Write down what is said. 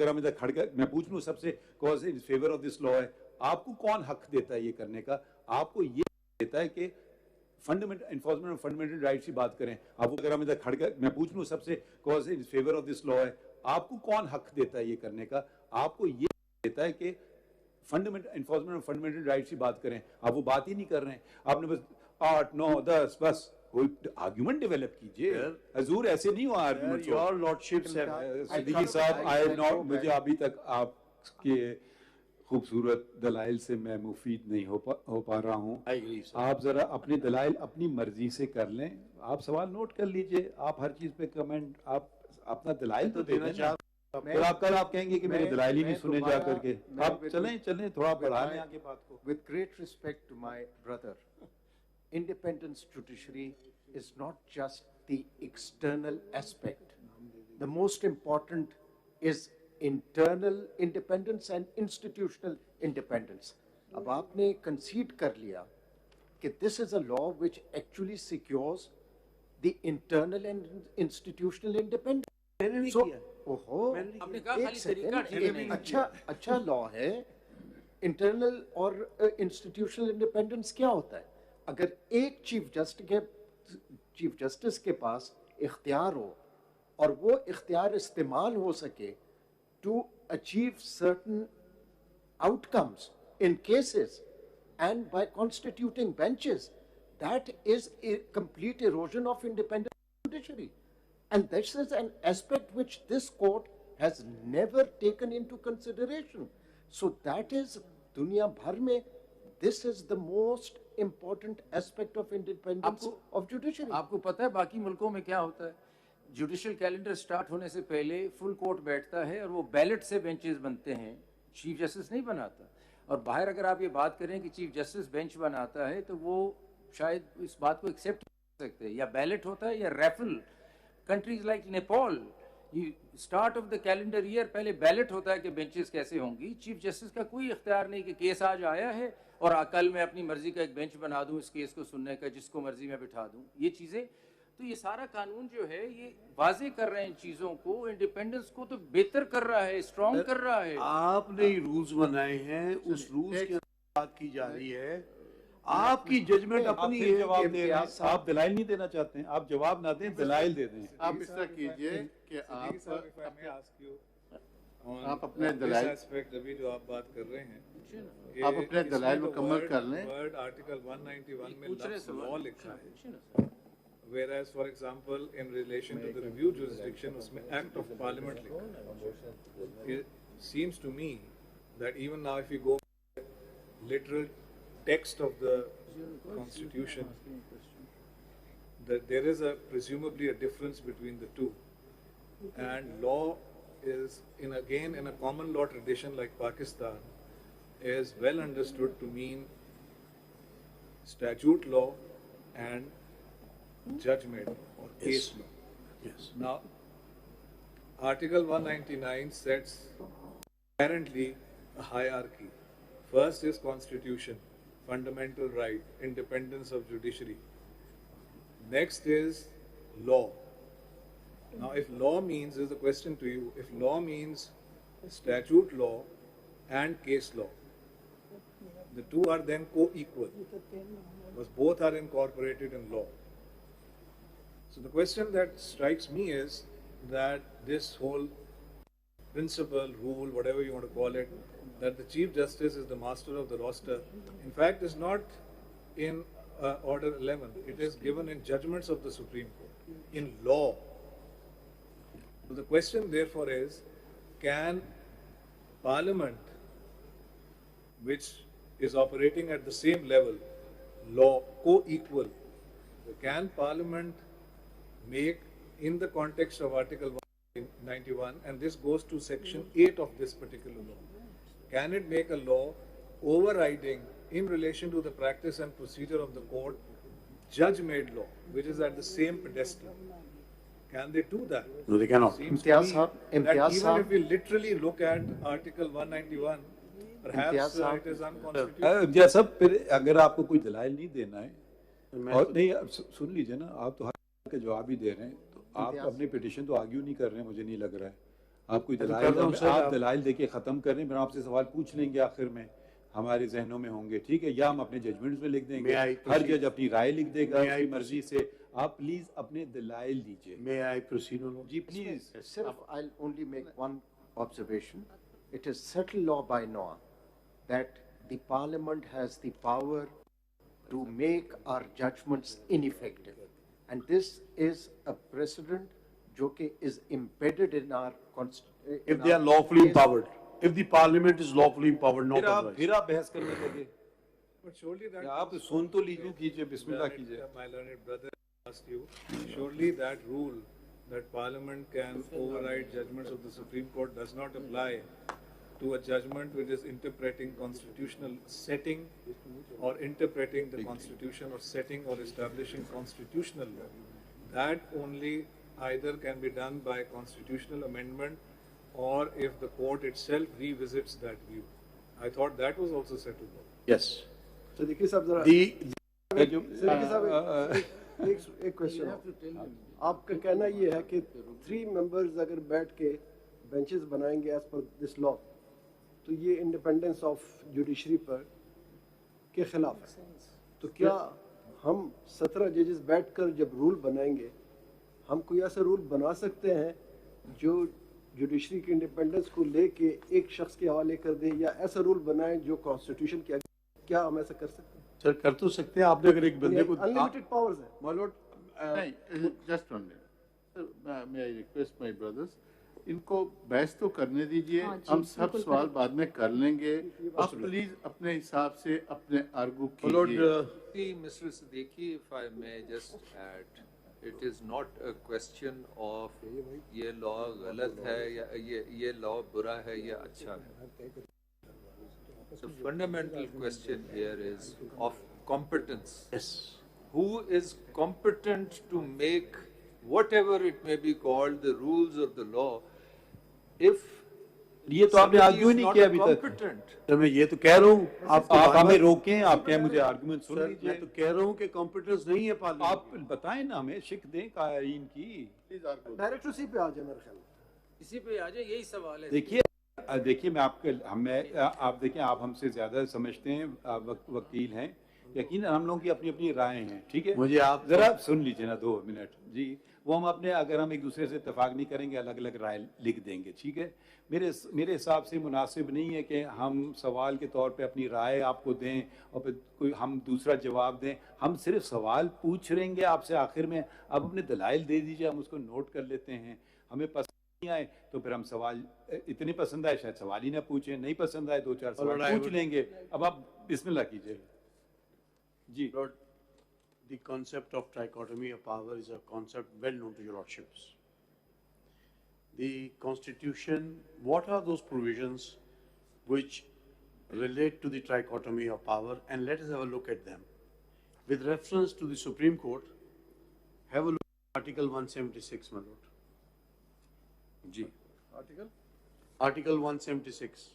अगर हम इधर खड़ कर मैं पूछ लूँ सबसे, cause in favour of this law है, आपको कौन हक देता है ये करने का? आपको ये देता है कि fundamental enforcement of fundamental rights की बात करें, आप अगर हम इधर खड़ कर मैं पूछ लूँ सबसे, cause in favour of this law है, आपको कौन हक देता है ये करने का? आपको ये देता है कि fundamental enforcement of fundamental rights की बात करें, आप वो बात ही नहीं कर रहे हैं, आपने बस 8 9 10 बस कोई आर्गुमेंट डेवलप कीजिए। हजूर ऐसे नहीं हुआ आर्गुमेंट। योर लॉर्डशिप सिद्दीकी साहब, आई नॉट, मुझे अभी तक आपके खूबसूरत दलाइल से मैं मुफीद नहीं हो पा रहा हूँ। आप जरा अपने दलाइल अपनी मर्जी से कर लें, आप सवाल नोट कर लीजिए, आप हर चीज पे कमेंट, आप अपना दलाइल तो देना चाहते, फिर आप कल आप कहेंगे कि मेरे दलाइल ही नहीं सुने जा करके। आप चलें थोड़ा बढ़ा लें आगे बात को। With great respect to my brother, independence judiciary is not just the external aspect. The most important is internal independence and institutional independence. अब आपने concede कर लिया कि this is a law which actually secures the internal and institutional independence. So, ओहो, एक second, अच्छा law है। Internal और इंस्टीट्यूशनल इंडिपेंडेंस क्या होता है? अगर एक चीफ जस्टिस के पास इख्तियार हो और वो इख्तियार इस्तेमाल हो सके to achieve certain outcomes in cases and by constituting benches, that is a complete erosion of independent judiciary. And this is an aspect which this court has never taken into consideration. So that is, दुनिया भर में, this is the most important aspect of independence of judiciary. आपको पता है बाकी मुल्कों में क्या होता है? जुडिशियल कैलेंडर स्टार्ट होने से पहले फुल कोर्ट बैठता है और वो बैलेट से बेंचेस बनते हैं, चीफ जस्टिस नहीं बनाता। और बाहर अगर आप ये बात करें कि चीफ जस्टिस बेंच बनाता है तो वो शायद इस बात को एक्सेप्ट कर सकते हैं, या बैलेट होता है या रेफल। Countries like Nepal, you start of the calendar year पहले बैलेट होता है कि बेंचेस कैसे होंगी। चीफ जस्टिस का कोई इख्तियार नहीं कि केस आज आया है और कल मैं अपनी मर्जी का एक बेंच बना दूं इस केस को सुनने का, जिसको मर्जी मैं बिठा दूं। ये चीज़ें, तो ये सारा कानून जो है ये वाजे कर रहे हैं इन चीज़ों को, इंडिपेंडेंस को तो बेहतर कर रहा है, स्ट्रॉन्ग कर रहा है। आपने रूल्स बनाए हैं, उस रूल्स की बात की जा रही है, आपकी जजमेंट अपनी है। जवाब दे रहे हैं, आप दलाइल नहीं देना चाहते हैं, आप जवाब ना दें, दलाइल दे दें। आप इस तरह कीजिए कि आप अपने दलाइल एस्पेक्ट अभी जो आप बात कर रहे हैं, आप अपने दलाइल मुकम्मल कर लें। वर्ड आर्टिकल 191 में लफ्ज़ लॉ लिखा है, whereas for example in relation to the review jurisdiction उसमें एक्ट ऑफ पार्लियामेंट लिखा है। It seems to me that even now if you go literal text of the constitution, that there is presumably a difference between the two, and law is in a common law tradition like Pakistan is well understood to mean statute law and judgment or case law. Yes. Now Article 199 sets apparently a hierarchy. First is constitution, fundamental right, independence of judiciary. Next is law. Now if law means, is the question to you, if law means statute law and case law, the two are then co-equal because both are incorporated in law. So the question that strikes me is that this whole principle, rule, whatever you want to call it, that the Chief Justice is the master of the roster, in fact is not in Order 11. It is given in judgments of the Supreme Court, in law. So the question therefore is, can Parliament, which is operating at the same level, law co-equal, can Parliament make, in the context of Article 191, and this goes to Section 8 of this particular law, can it make a law overriding in relation to the practice and procedure of the court, judge-made law, which is at the same pedestal? Can they do that? No, they cannot. Imtiaz sahab, even if we literally look at Article 191, perhaps it is unconstitutional. imtiaz sahab, फिर अगर आपको कोई दलाइल नहीं देना है, और नहीं सुन लीजिए ना, आप तो हर के जवाब ही दे रहे हैं, तो आप अपनी पिटीशन तो आर्ग्यू नहीं कर रहे हैं, मुझे नहीं लग रहा है। आप कोई दलाइल आप दलाइल देके ख़त्म कर रहे हैं, फिर आपसे सवाल पूछ लेंगे आखिर में, हमारे जहनों में होंगे, ठीक है, या हम अपने जजमेंट्स में लिख देंगे, हर जज अपनी राय लिख देगा अपनी मर्जी से। आप प्लीज अपने दलाइल दीजिए। May I proceed on जी please. Sirf, I'll only make one observation. It is settled law by law that the Parliament has the power to make our judgments ineffective. And this is a precedent jo ki is embedded in our constitution. if they are lawfully empowered, if the Parliament is lawfully empowered, not otherwise. फिर आप बहस करने लगे। But surely that आप सुन तो लीजिए, कीजिए, बिस्मिल्लाह कीजिए। my learned brother asked you, surely that rule that Parliament can override judgments of the Supreme Court does not apply to a judgment which is interpreting constitutional setting or interpreting the Constitution or setting or establishing constitutional law. That only either can be done by constitutional amendment or if the court itself revisits that view. I thought that was also settled. Yes. तो देखिए साहब जरा एक question है, आपका कहना ये है कि 3 मेंबर्स अगर बैठ के बेंचेस बनाएंगे एज पर दिस लॉ तो ये इंडिपेंडेंस ऑफ जुडिशरी पर के खिलाफ है। तो क्या हम 17 जजेस बैठकर जब रूल बनाएंगे, हम कोई ऐसा रूल बना सकते हैं जो जुडिशरी की इंडिपेंडेंस को लेके एक शख्स के हवाले कर दे, या ऐसा रूल बनाएं जो कॉन्स्टिट्यूशन के, क्या हम ऐसा कर सकते हैं? सर कर तो सकते हैं, आपने अगर एक बंदे को अनलिमिटेड पावर्स है। My lord, नहीं, just one minute, may I request my brothers, इनको बहस तो करने दीजिए, हम सब सवाल बाद में कर लेंगे। आप प्लीज अपने हिसाब से अपने आर्गू कीजिए। Mr. Siddiqui, if I may just add, it is not a question of ये law गलत है या ये law बुरा है या अच्छा है। The fundamental question here is of competence. Yes. Who is competent to make whatever it may be called the rules of the law? If ये तो आपने आर्ग्यू ही नहीं किया अभी तक। तो मैं ये तो कह रहा हूँ, आप हमें रोकें, आप क्या मुझे आर्गुमेंट सुन लीजिए। मैं तो कह रहा हूँ कि कॉम्पिटेंस नहीं है पार्लियामेंट। आप बताएं ना, हमें शिक दें कायरीन की। डायरेक्ट उसी पे आ जाए मेरे ख्याल में। इसी पे आ जाए, यही सवाल है। देखिए मैं आप देखिए, आप हमसे ज्यादा समझते हैं, वकील हैं, यकीनन हम लोगों की अपनी अपनी राय हैं, ठीक है। मुझे आप जरा सुन लीजिए ना 2 मिनट जी। वो हम अपने, अगर हम एक दूसरे से इत्तेफाक नहीं करेंगे, अलग अलग राय लिख देंगे, ठीक है। मेरे हिसाब से मुनासिब नहीं है कि हम सवाल के तौर पे अपनी राय आपको दें और फिर कोई हम दूसरा जवाब दें। हम सिर्फ सवाल पूछ रहेंगे आपसे, आखिर में आप अपने दलाइल दे दीजिए, हम उसको नोट कर लेते हैं। हमें पसंद नहीं आए तो फिर हम सवाल, इतने पसंद आए शायद सवाल ही ना पूछें, नहीं पसंद आए 2-4 सवाल पूछ लेंगे। अब आप बिस्मिल्लाह कीजिए जी। Lord, the concept of trichotomy of power is a concept well known to your lordships. The Constitution, what are those provisions which relate to the trichotomy of power? And let us have a look at them. With reference to the Supreme Court, have a look at Article 176, my lord. Ji Article 176.